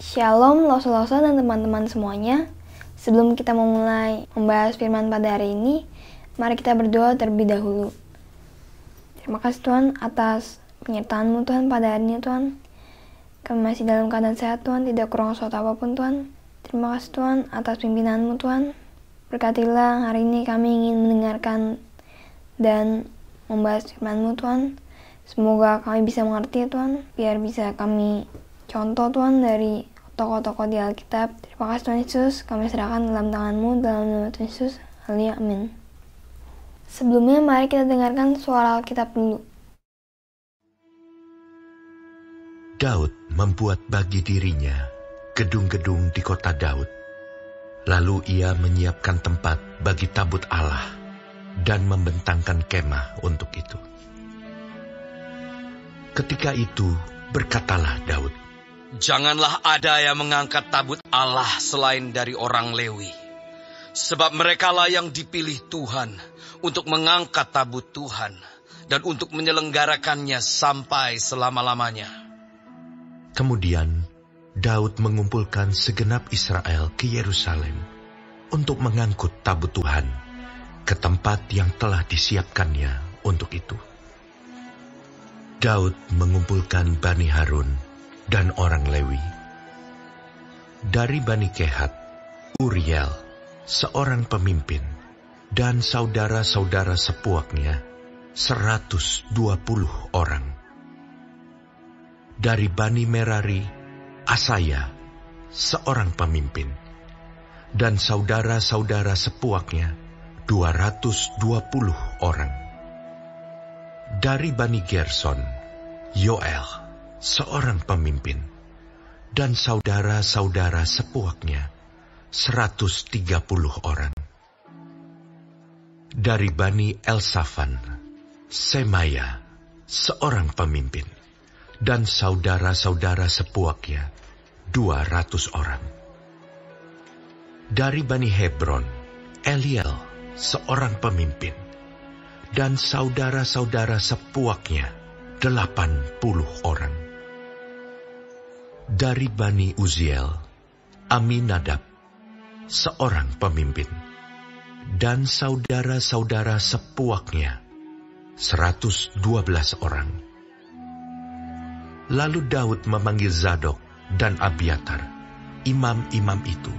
Shalom Loso-Loso dan teman-teman semuanya. Sebelum kita memulai membahas firman pada hari ini, mari kita berdoa terlebih dahulu. Terima kasih Tuhan atas penyertaan-Mu Tuhan pada hari ini Tuhan. Kami masih dalam keadaan sehat Tuhan, tidak kurang suatu apapun Tuhan. Terima kasih Tuhan atas pimpinan-Mu Tuhan. Berkatilah hari ini kami ingin mendengarkan dan membahas firman-Mu Tuhan. Semoga kami bisa mengerti Tuhan, biar bisa kami contoh Tuhan dari tokoh-tokoh di Alkitab. Terima kasih Tuhan Yesus, kami serahkan dalam tangan-Mu, dalam nama Tuhan Yesus. Haleluya, amin. Sebelumnya mari kita dengarkan suara Alkitab dulu. Daud membuat bagi dirinya gedung-gedung di kota Daud. Lalu ia menyiapkan tempat bagi tabut Allah dan membentangkan kemah untuk itu. Ketika itu berkatalah Daud, "Janganlah ada yang mengangkat tabut Allah selain dari orang Lewi. Sebab merekalah yang dipilih Tuhan untuk mengangkat tabut Tuhan dan untuk menyelenggarakannya sampai selama-lamanya." Kemudian Daud mengumpulkan segenap Israel ke Yerusalem untuk mengangkut tabut Tuhan ke tempat yang telah disiapkannya untuk itu. Daud mengumpulkan Bani Harun dan orang Lewi. Dari Bani Kehat, Uriel, seorang pemimpin, dan saudara-saudara sepuaknya, 120 orang. Dari Bani Merari, Asaya, seorang pemimpin, dan saudara-saudara sepuaknya, 220 orang. Dari Bani Gerson, Yoel, seorang pemimpin, dan saudara-saudara sepuaknya, 130 orang. Dari Bani Elsafan, Semaya, seorang pemimpin, dan saudara-saudara sepuaknya, 200 orang. Dari Bani Hebron, Eliel, seorang pemimpin, dan saudara-saudara sepuaknya, 80 orang. Dari Bani Uziel, Aminadab, seorang pemimpin, dan saudara-saudara sepuaknya, 112 orang. Lalu Daud memanggil Zadok dan Abiatar, imam-imam itu,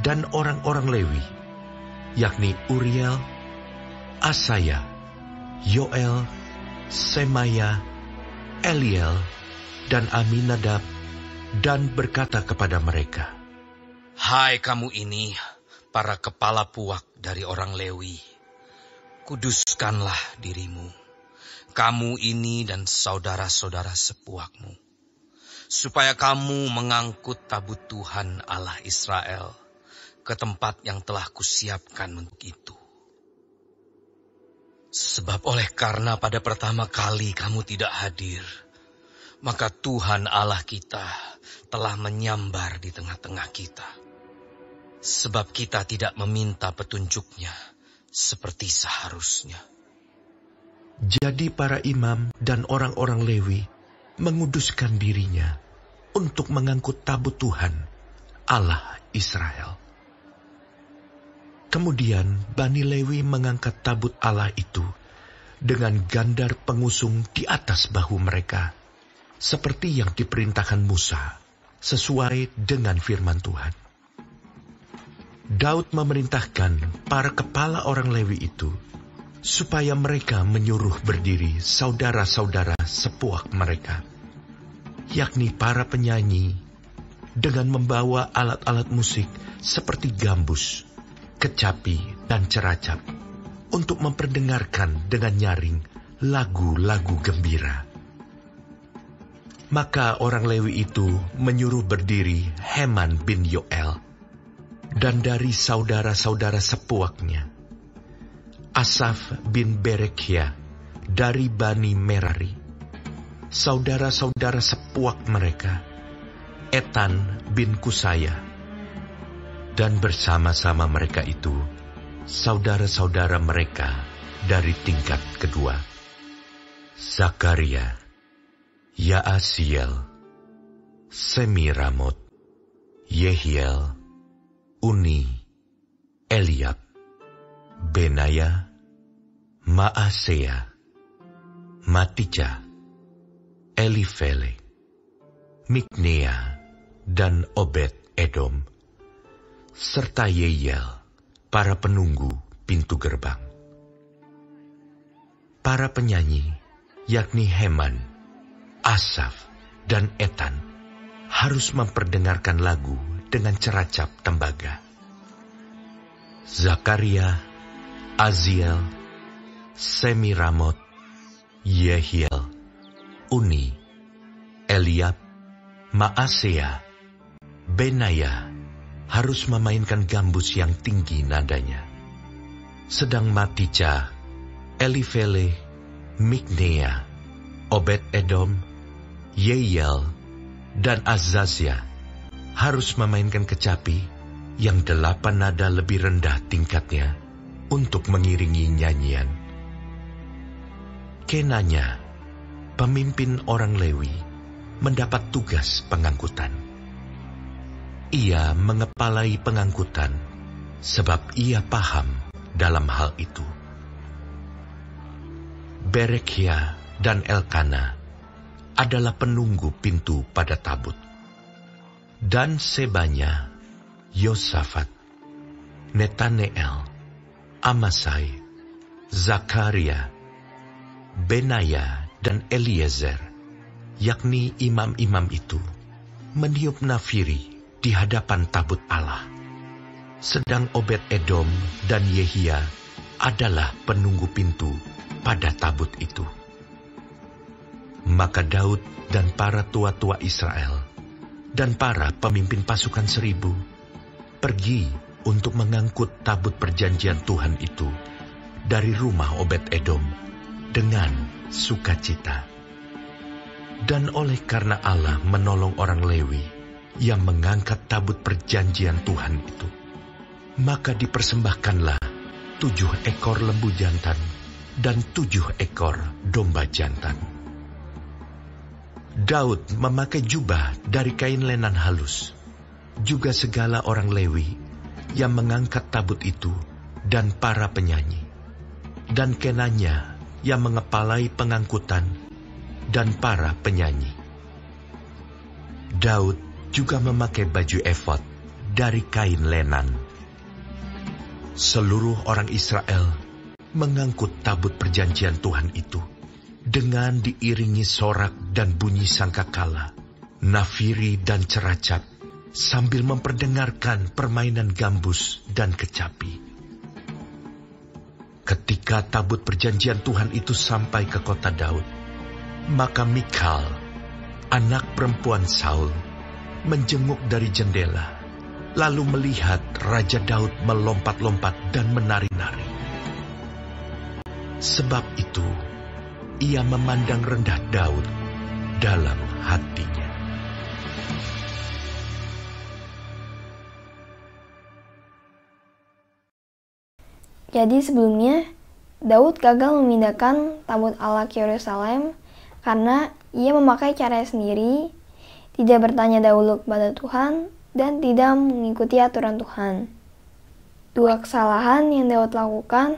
dan orang-orang Lewi, yakni Uriel, Asaya, Yoel, Semaya, Eliel, dan Aminadab, dan berkata kepada mereka, "Hai kamu ini, para kepala puak dari orang Lewi, kuduskanlah dirimu, kamu ini dan saudara-saudara sepuakmu, supaya kamu mengangkut tabut Tuhan Allah Israel ke tempat yang telah kusiapkan untuk itu. Sebab oleh karena pada pertama kali kamu tidak hadir, maka Tuhan Allah kita telah menyambar di tengah-tengah kita. Sebab kita tidak meminta petunjuknya seperti seharusnya." Jadi para imam dan orang-orang Lewi menguduskan dirinya untuk mengangkut tabut Tuhan, Allah Israel. Kemudian Bani Lewi mengangkat tabut Allah itu dengan gandar pengusung di atas bahu mereka, seperti yang diperintahkan Musa, sesuai dengan firman Tuhan. Daud memerintahkan para kepala orang Lewi itu, supaya mereka menyuruh berdiri saudara-saudara sepuak mereka, yakni para penyanyi, dengan membawa alat-alat musik seperti gambus, kecapi, dan ceracap, untuk memperdengarkan dengan nyaring lagu-lagu gembira. Maka orang Lewi itu menyuruh berdiri Heman bin Yoel, dan dari saudara-saudara sepuaknya, Asaf bin Berekhia dari Bani Merari, saudara-saudara sepuak mereka, Etan bin Kusaya, dan bersama-sama mereka itu, saudara-saudara mereka dari tingkat kedua, Zakaria, Yaasiel, Semiramot, Yehiel, Uni, Eliab, Benaya, Maasea, Matija, Elifele, Miknea, dan Obed Edom, serta Yehiel, para penunggu pintu gerbang. Para penyanyi, yakni Heman, Asaf, dan Etan, harus memperdengarkan lagu dengan ceracap tembaga. Zakaria, Aziel, Semiramot, Yehiel, Uni, Eliab, Maasea, Benaya harus memainkan gambus yang tinggi nadanya. Sedang Matija, Elifele, Miknea, Obed Edom, Yehiel, dan Azazia harus memainkan kecapi yang 8 nada lebih rendah tingkatnya untuk mengiringi nyanyian. Kenanya, pemimpin orang Lewi, mendapat tugas pengangkutan. Ia mengepalai pengangkutan sebab ia paham dalam hal itu. Berekhia dan Elkana adalah penunggu pintu pada tabut. Dan Sebanya, Yosafat, Netaneel, Amasai, Zakaria, Benaya, dan Eliezer, yakni imam-imam itu, meniup nafiri di hadapan tabut Allah. Sedang Obed Edom dan Yehia adalah penunggu pintu pada tabut itu. Maka Daud dan para tua-tua Israel dan para pemimpin pasukan 1000 pergi untuk mengangkut tabut perjanjian Tuhan itu dari rumah Obed Edom dengan sukacita. Dan oleh karena Allah menolong orang Lewi yang mengangkat tabut perjanjian Tuhan itu, maka dipersembahkanlah 7 ekor lembu jantan dan 7 ekor domba jantan. Daud memakai jubah dari kain lenan halus, juga segala orang Lewi yang mengangkat tabut itu dan para penyanyi, dan Kenanya yang mengepalai pengangkutan dan para penyanyi. Daud juga memakai baju efod dari kain lenan. Seluruh orang Israel mengangkut tabut perjanjian Tuhan itu dengan diiringi sorak dan bunyi sangkakala, nafiri dan ceracap, sambil memperdengarkan permainan gambus dan kecapi. Ketika tabut perjanjian Tuhan itu sampai ke kota Daud, maka Mikal, anak perempuan Saul, menjenguk dari jendela, lalu melihat Raja Daud melompat-lompat dan menari-nari. Sebab itu, ia memandang rendah Daud dalam hatinya. Jadi sebelumnya, Daud gagal memindahkan tabut Allah ke Yerusalem karena ia memakai caranya sendiri, tidak bertanya dahulu kepada Tuhan, dan tidak mengikuti aturan Tuhan. 2 kesalahan yang Daud lakukan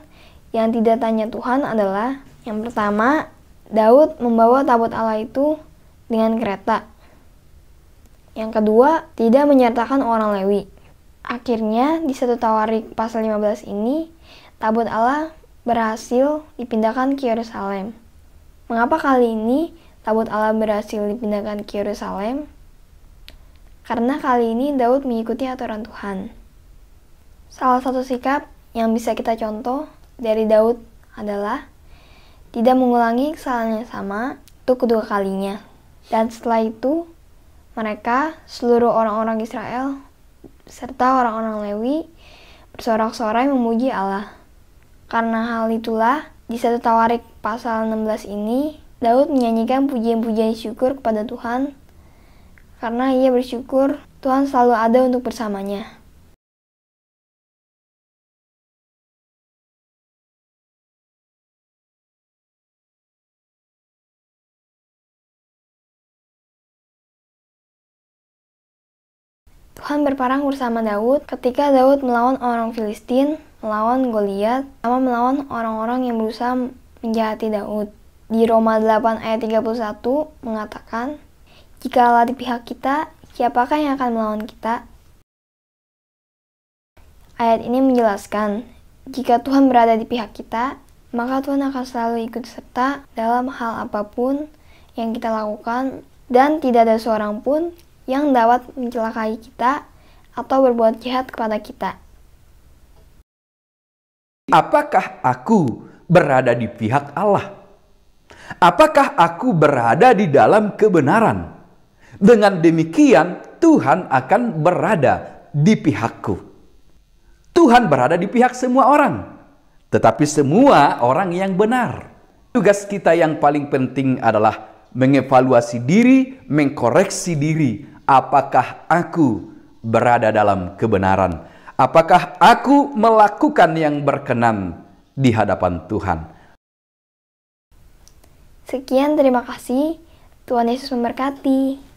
yang tidak tanya Tuhan adalah: yang pertama, Daud membawa tabut Allah itu dengan kereta. Yang kedua, tidak menyertakan orang Lewi. Akhirnya, di 1 Tawarik pasal 15 ini, tabut Allah berhasil dipindahkan ke Yerusalem. Mengapa kali ini tabut Allah berhasil dipindahkan ke Yerusalem? Karena kali ini Daud mengikuti aturan Tuhan. Salah satu sikap yang bisa kita contoh dari Daud adalah tidak mengulangi kesalahan yang sama untuk kedua kalinya. Dan setelah itu, mereka, seluruh orang-orang Israel, serta orang-orang Lewi, bersorak-sorai memuji Allah. Karena hal itulah, di 1 Tawarik pasal 16 ini, Daud menyanyikan pujian-pujian syukur kepada Tuhan, karena ia bersyukur Tuhan selalu ada untuk bersamanya. Tuhan berperang bersama Daud ketika Daud melawan orang Filistin, melawan Goliat, sama melawan orang-orang yang berusaha menjahati Daud. Di Roma 8 ayat 31 mengatakan, "Jika Allah di pihak kita, siapakah yang akan melawan kita?" Ayat ini menjelaskan, jika Tuhan berada di pihak kita, maka Tuhan akan selalu ikut serta dalam hal apapun yang kita lakukan, dan tidak ada seorang pun yang dapat mencelakai kita atau berbuat jahat kepada kita. Apakah aku berada di pihak Allah? Apakah aku berada di dalam kebenaran? Dengan demikian, Tuhan akan berada di pihakku. Tuhan berada di pihak semua orang, tetapi semua orang yang benar. Tugas kita yang paling penting adalah mengevaluasi diri, mengkoreksi diri. Apakah aku berada dalam kebenaran? Apakah aku melakukan yang berkenan di hadapan Tuhan? Sekian, terima kasih. Tuhan Yesus memberkati.